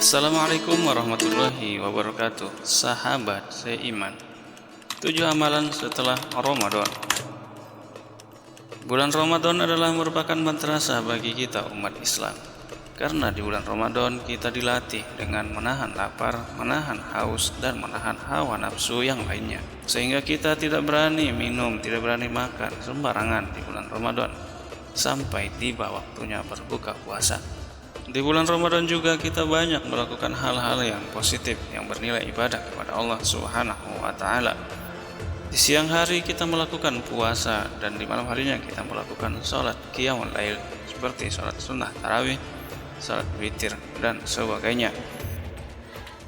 Assalamualaikum warahmatullahi wabarakatuh. Sahabat seiman, 7 amalan setelah Ramadan. Bulan Ramadan adalah merupakan madrasah bagi kita umat Islam. Karena di bulan Ramadan kita dilatih dengan menahan lapar, menahan haus, dan menahan hawa nafsu yang lainnya. Sehingga kita tidak berani minum, tidak berani makan sembarangan di bulan Ramadan sampai tiba waktunya berbuka puasa. Di bulan Ramadan juga kita banyak melakukan hal-hal yang positif yang bernilai ibadah kepada Allah Subhanahu wa taala. Di siang hari kita melakukan puasa dan di malam harinya kita melakukan salat qiyamul lail seperti salat sunnah tarawih, salat witir dan sebagainya.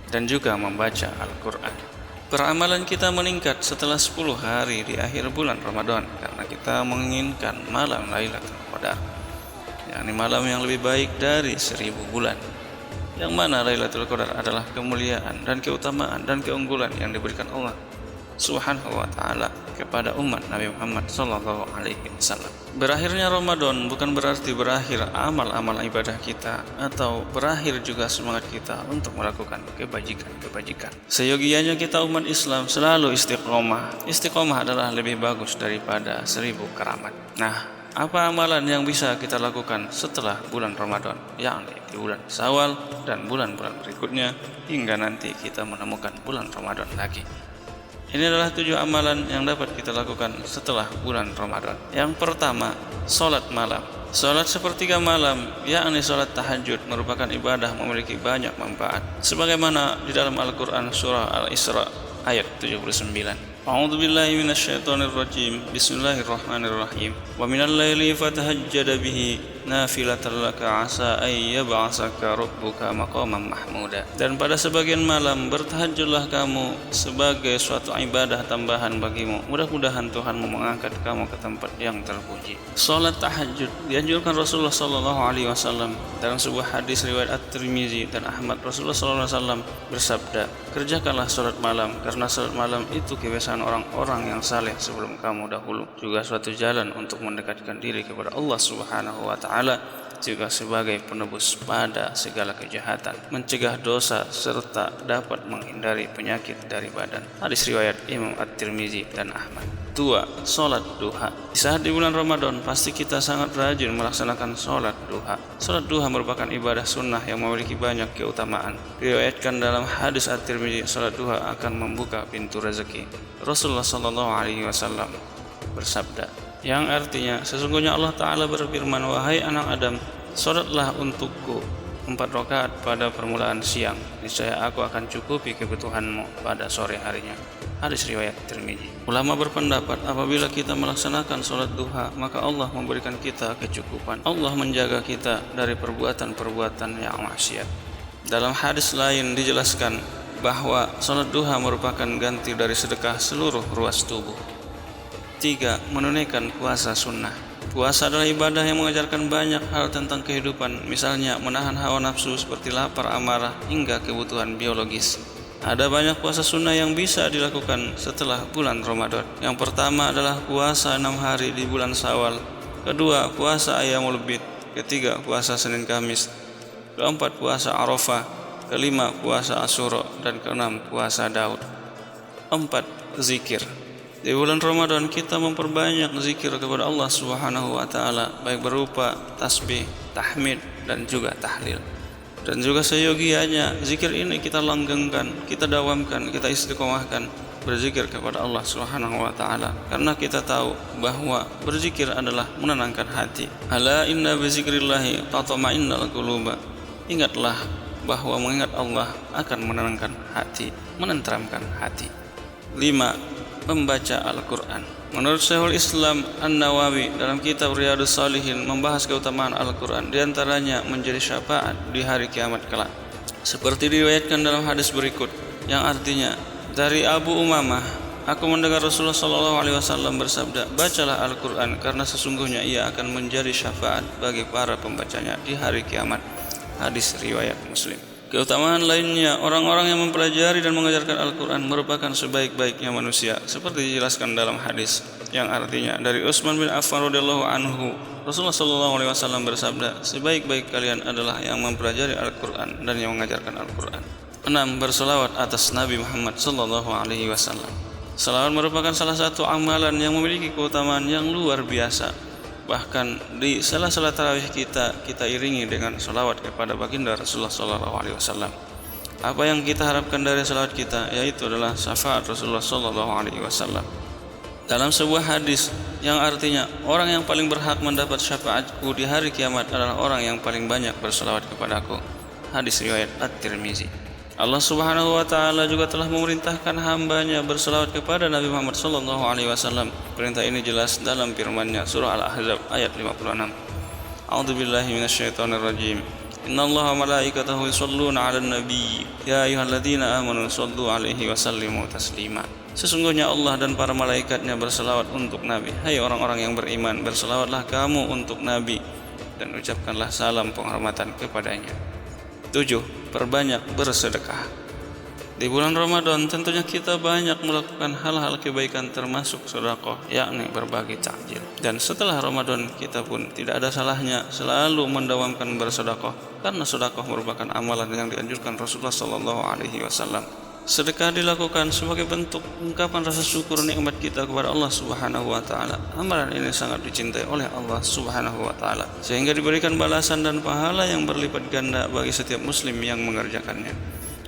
Dan juga membaca Al-Qur'an. Peramalan kita meningkat setelah 10 hari di akhir bulan Ramadan karena kita menginginkan malam Lailatul Qadar, yakni malam yang lebih baik dari 1000 bulan, yang mana Lailatul Qadar adalah kemuliaan dan keutamaan dan keunggulan yang diberikan Allah Subhanahu wa taala kepada umat Nabi Muhammad sallallahu alaihi wasallam. Berakhirnya Ramadan bukan berarti berakhir amal-amal ibadah kita atau berakhir juga semangat kita untuk melakukan kebajikan. Seyogianya kita umat Islam selalu istiqomah. Istiqomah adalah lebih bagus daripada 1000 keramat. Nah, apa amalan yang bisa kita lakukan setelah bulan Ramadan, yakni di bulan Syawal dan bulan-bulan berikutnya hingga nanti kita menemukan bulan Ramadan lagi. Ini adalah 7 amalan yang dapat kita lakukan setelah bulan Ramadan. Yang pertama, salat malam. Salat sepertiga malam, yakni salat tahajud, merupakan ibadah memiliki banyak manfaat. Sebagaimana di dalam Al-Quran surah Al-Isra ayat 79. A'udzu billahi minasyaitonir rajim. Bismillahirrahmanirrahim. Wa minal laili fatahajjad bihi nafilatan laka asa ay yab'asaka rabbuka maqaman mahmuda. Dan pada sebagian malam bertahajudlah kamu sebagai suatu ibadah tambahan bagimu. Mudah-mudahan Tuhanmu mengangkat kamu ke tempat yang terpuji. Salat tahajud dianjurkan Rasulullah sallallahu alaihi wasallam dalam sebuah hadis riwayat At-Tirmizi dan Ahmad. Rasulullah sallallahu alaihi wasallam bersabda, "Kerjakanlah salat malam karena salat malam itu kebiasaan orang-orang yang saleh sebelum kamu dahulu, juga suatu jalan untuk mendekatkan diri kepada Allah Subhanahu wa taala, juga sebagai penebus pada segala kejahatan, mencegah dosa serta dapat menghindari penyakit dari badan." Hadis riwayat Imam At-Tirmizi dan Ahmad. 2. Salat duha. Di saat di bulan Ramadan pasti kita sangat rajin melaksanakan salat duha. Salat duha merupakan ibadah sunnah yang memiliki banyak keutamaan. Diriwayatkan dalam hadis At-Tirmizi, salat duha akan membuka pintu rezeki. Rasulullah sallallahu alaihi wasallam bersabda, yang artinya sesungguhnya Allah Ta'ala berfirman, "Wahai anak Adam, salatlah untukku 4 rakaat pada permulaan siang, niscaya aku akan cukupi kebutuhanmu pada sore harinya." Hadis riwayat Tirmizi. Ulama berpendapat apabila kita melaksanakan salat duha, maka Allah memberikan kita kecukupan. Allah menjaga kita dari perbuatan-perbuatan yang maksiat. Dalam hadis lain dijelaskan bahwa salat duha merupakan ganti dari sedekah seluruh ruas tubuh. 3. Menunaikan puasa sunnah. Puasa adalah ibadah yang mengajarkan banyak hal tentang kehidupan, misalnya menahan hawa nafsu seperti lapar, amarah, hingga kebutuhan biologis. Ada banyak puasa sunnah yang bisa dilakukan setelah bulan Ramadan. Yang pertama adalah puasa 6 hari di bulan Syawal. Kedua, puasa Ayyamul Bid. Ketiga, puasa Senin Kamis. Keempat, puasa Arafah. Kelima, puasa Asyura. Dan keenam, puasa Daud. 4. Zikir. Di bulan Ramadan kita memperbanyak zikir kepada Allah Subhanahu wa taala, baik berupa tasbih, tahmid dan juga tahlil. Dan juga seyogianya zikir ini kita langgengkan, kita dawamkan, kita istiqomahkan berzikir kepada Allah Subhanahu wa taala, karena kita tahu bahwa berzikir adalah menenangkan hati. Ala inna bi zikrillahi tatma'innul qulub. Ingatlah bahwa mengingat Allah akan menenangkan hati, menenteramkan hati. 5. Membaca Al-Quran. Menurut Syekhul Islam An-Nawawi dalam kitab Riyadhus Shalihin membahas keutamaan Al-Quran, diantaranya menjadi syafaat di hari kiamat kelak. Seperti diriwayatkan dalam hadis berikut, yang artinya, dari Abu Umamah, aku mendengar Rasulullah SAW bersabda, "Bacalah Al-Quran karena sesungguhnya ia akan menjadi syafaat bagi para pembacanya di hari kiamat." Hadis riwayat Muslim. Keutamaan lainnya, orang-orang yang mempelajari dan mengajarkan Al-Quran merupakan sebaik-baiknya manusia, seperti dijelaskan dalam hadis yang artinya dari Utsman bin Affan radhiyallahu anhu, Rasulullah sallallahu alaihi wasallam bersabda, sebaik-baik kalian adalah yang mempelajari Al-Quran dan yang mengajarkan Al-Quran. 6. Berselawat atas Nabi Muhammad sallallahu alaihi wasallam. Selawat merupakan salah satu amalan yang memiliki keutamaan yang luar biasa. Bahkan di sela-sela tarawih kita iringi dengan salawat kepada baginda Rasulullah sallallahu alaihi wasallam. Apa yang kita harapkan dari salawat kita yaitu adalah syafaat Rasulullah sallallahu alaihi wasallam. Dalam sebuah hadis yang artinya orang yang paling berhak mendapat syafaatku di hari kiamat adalah orang yang paling banyak bersalawat kepadaku. Hadis riwayat At-Tirmizi. Allah Subhanahu wa taala juga telah memerintahkan hamba-Nya bersalawat kepada Nabi Muhammad sallallahu alaihi wasallam. Perintah ini jelas dalam firman-Nya surah Al-Ahzab ayat 56. A'udzubillahi minasyaitonir rajim. Innallaha wa malaikatahu yusholluna 'alan nabiy ya ayyuhalladzina amanu shallu 'alaihi wa sallimu taslima. Sesungguhnya Allah dan para malaikatnya berselawat untuk Nabi. Hai orang-orang yang beriman, berselawatlah kamu untuk Nabi dan ucapkanlah salam penghormatan kepadanya. 7. Perbanyak bersedekah. Di bulan Ramadan tentunya kita banyak melakukan hal-hal kebaikan termasuk sedekah, yakni berbagi takjil. Dan setelah Ramadan kita pun tidak ada salahnya selalu mendawamkan bersedekah, karena sedekah merupakan amalan yang dianjurkan Rasulullah sallallahu alaihi wasallam. Sedekah dilakukan sebagai bentuk ungkapan rasa syukur nikmat kita kepada Allah Subhanahu wa taala. Amalan ini sangat dicintai oleh Allah Subhanahu wa taala sehingga diberikan balasan dan pahala yang berlipat ganda bagi setiap muslim yang mengerjakannya.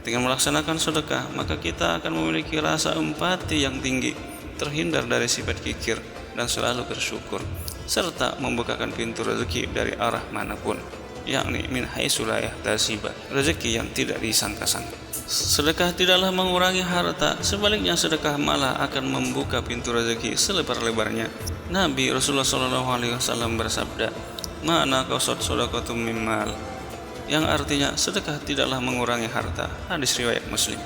Dengan melaksanakan sedekah, maka kita akan memiliki rasa empati yang tinggi, terhindar dari sifat kikir dan selalu bersyukur, serta membukakan pintu rezeki dari arah manapun, yakni min haitsu la yahtasib, rezeki yang tidak disangka-sangka. Sedekah tidaklah mengurangi harta, sebaliknya sedekah malah akan membuka pintu rezeki selebar-lebarnya. Nabi Rasulullah SAW bersabda, "Ma'ana qasad shadaqatum mimmal," yang artinya sedekah tidaklah mengurangi harta. Hadis riwayat Muslim.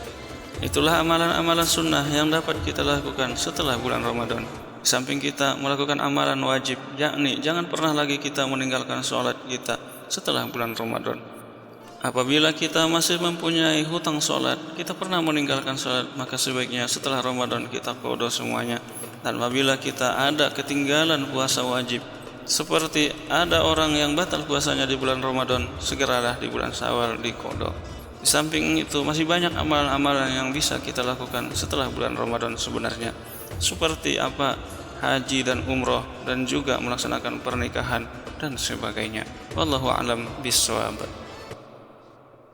Itulah amalan-amalan sunnah yang dapat kita lakukan setelah bulan Ramadan. Di samping kita melakukan amalan wajib, yakni jangan pernah lagi kita meninggalkan sholat kita setelah bulan Ramadan. Apabila kita masih mempunyai hutang sholat, kita pernah meninggalkan sholat, maka sebaiknya setelah Ramadan kita qada semuanya. Dan apabila kita ada ketinggalan puasa wajib, seperti ada orang yang batal puasanya di bulan Ramadan, segeralah di bulan Syawal diqada. Di samping itu masih banyak amalan-amalan yang bisa kita lakukan setelah bulan Ramadan sebenarnya, seperti apa? Haji dan umroh, dan juga melaksanakan pernikahan dan sebagainya. Wallahu a'lam bishawab.